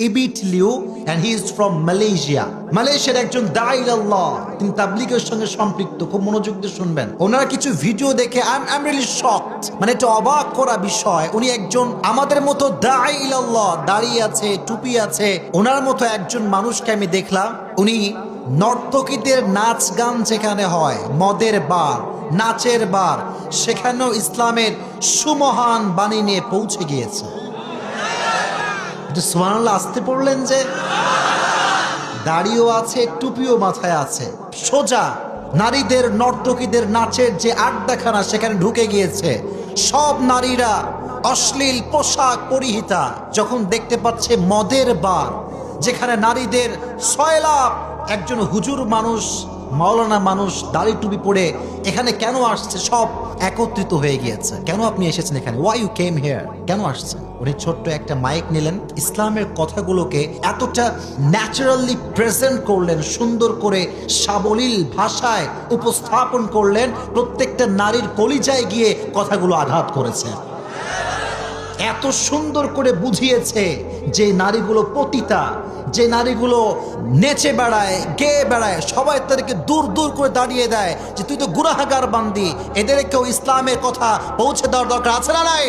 ইবিট Lew and he is from Malaysia. মালয়েশিয়ার একজন দাঈ আল্লাহ, তিনি তাবলীগের সঙ্গে সম্পৃক্ত। খুব মনোযোগ দিয়ে শুনবেন। ওনার কিছু ভিডিও দেখে আই এম রিয়েলি শকড, মানে এটা অবাক করা বিষয়। উনি একজন আমাদের মতো দাঈ আল্লাহ, দাড়ি আছে, টুপি আছে, ওনার মতো একজন মানুষকে আমি দেখলাম। উনি নর্তকীদের নাচ গান যেখানে হয়, মদের বার, নাচের বার, সেখানেও ইসলামের সুমহান বাণী নিয়ে পৌঁছে গিয়েছে। সুবহানাল্লাহ আসতে পড়লেন যে, দাড়িও আছে, টুপিও মাথায় আছে, সোজা নারীদের নর্তকীদের নাচের যে আড্ডাখানা সেখানে ঢুকে গিয়েছে। সব নারীরা অশ্লীল পোশাক পরিহিতা, যখন দেখতে পাচ্ছে মদের বার যেখানে নারীদের সয়লাভ, একজন হুজুর মানুষ, মাওলানা মানুষ দাড়ি টুপি পরে এখানে কেন আসছে, সব একত্রিত হয়ে গিয়েছে। কেন আপনি এসেছেন এখানে? Why you came here? কেন আসছেন? উনি ছোট্ট একটা মাইক নিলেন, ইসলামের কথাগুলোকে এতটা ন্যাচারালি প্রেজেন্ট করলেন, সুন্দর করে সাবলীল ভাষায় উপস্থাপন করলেন, প্রত্যেকটা নারীর কলিজায় গিয়ে কথাগুলো আঘাত করেছে। এত সুন্দর করে বুঝিয়েছে যে নারীগুলো পতিতা, যে নারীগুলো নেচে বেড়ায়, গেয়ে বেড়ায়, সবাই তাদেরকে দূর দূর করে দাঁড়িয়ে দেয় যে তুই তো গুনাহগার বান্দি, এদেরকেও ইসলামের কথা পৌঁছে দেওয়ার দরকার আছে না নাই?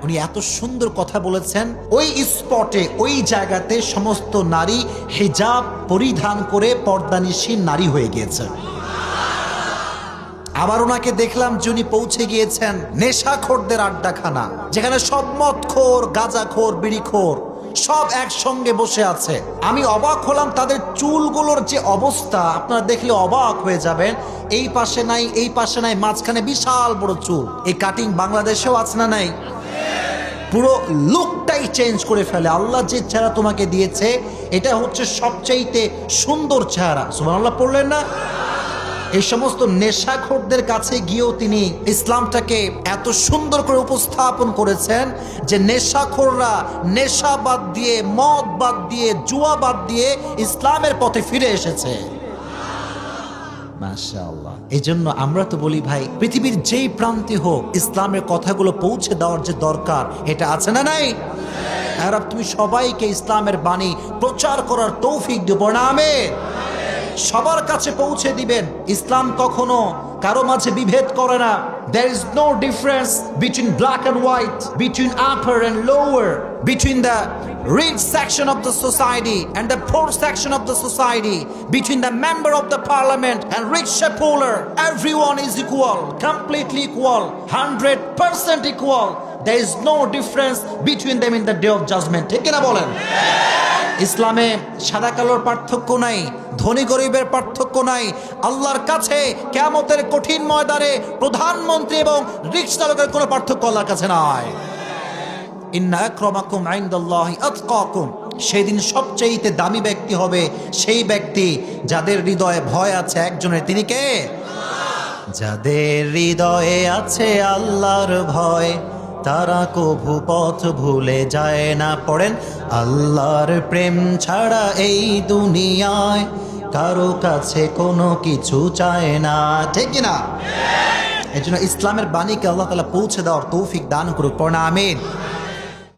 উনি এত সুন্দর কথা বলেছেন। ওই স্পটে, ওই জায়গাতে সমস্ত নারী হিজাব পরিধান করে পর্দানিশীন নারী হয়ে গিয়েছে। আবার ওনাকে দেখলাম যিনি পৌঁছে গিয়েছেন নেশাখোরদের আড্ডাখানা, যেখানে সব মদখোর, গাঁজাখোর, বিড়িখোর সব একসঙ্গে বসে আছে। আমি অবাক হলাম তাদের চুলগুলোর যে অবস্থা, আপনারা দেখলে অবাক হয়ে যাবেন। এই পাশে নাই, এই পাশে নাই, মাঝখানে বিশাল বড় চুল। এই কাটিং বাংলাদেশেও আছে না নাই? পুরো লুকটাই চেঞ্জ করে ফেলে। আল্লাহ যে চেহারা তোমাকে দিয়েছে এটা হচ্ছে সবচাইতে সুন্দর চেহারা। সুবহানাল্লাহ পড়লেন না? এই সমস্ত নেশাখোরদের কাছে গিয়েও তিনি ইসলামটাকে এত সুন্দর করে উপস্থাপন করেছেন যে নেশাখোররা নেশা বাদ দিয়ে, মদ বাদ দিয়ে, জুয়া বাদ দিয়ে ইসলামের পথে ফিরে এসেছে। মাশাআল্লাহ। এই জন্য আমরা তো বলি ভাই, পৃথিবীর যেই প্রান্তে হোক ইসলামের কথাগুলো পৌঁছে দেওয়ার যে দরকার, এটা আছে না নাই? আর তুমি সবাইকে ইসলামের বাণী প্রচার করার তৌফিক দিব না, আমিন। সবার কাছে পৌঁছে দিবেন। ইসলাম কখনো কারো মাঝে বিভেদ করে না। There is no difference between black and white, between upper and lower, between the rich section of the society and the poor section of the society, between the member of the parliament and rich shareholder. Everyone is equal, completely equal, 100% equal. There is no difference between them in the day of judgment. ঠিক কিনা বলেন? ইসলামে সাদা কালোর পার্থক্য নাই, ধনী গরিবের পার্থক্য নাই। আল্লাহর কাছে কিয়ামতের কঠিন ময়দানে প্রধানমন্ত্রী এবং রিকশা চালকের কোনো পার্থক্য আল্লাহর কাছে নাই। ইন্না আকরামাকুম ইনদাল্লাহি আতকাকুম। সেদিন সবচেয়ে দামি ব্যক্তি হবে সেই ব্যক্তি যাদের হৃদয়ে ভয় আছে একজনের, তিনি কে? যাদের হৃদয়ে আছে আল্লাহর ভয়, তারা কভু পথ ভুলে যায় না। পড়েন, আল্লাহর প্রেম ছাড়া এই দুনিয়ায় কারো কাছে কোনো কিছু চায় না। ঠিক কিনা? এই জন্য ইসলামের বাণীকে আল্লাহ তাআলা পৌঁছে দেওয়ার তৌফিক দান করুক। পড়েন আমিন।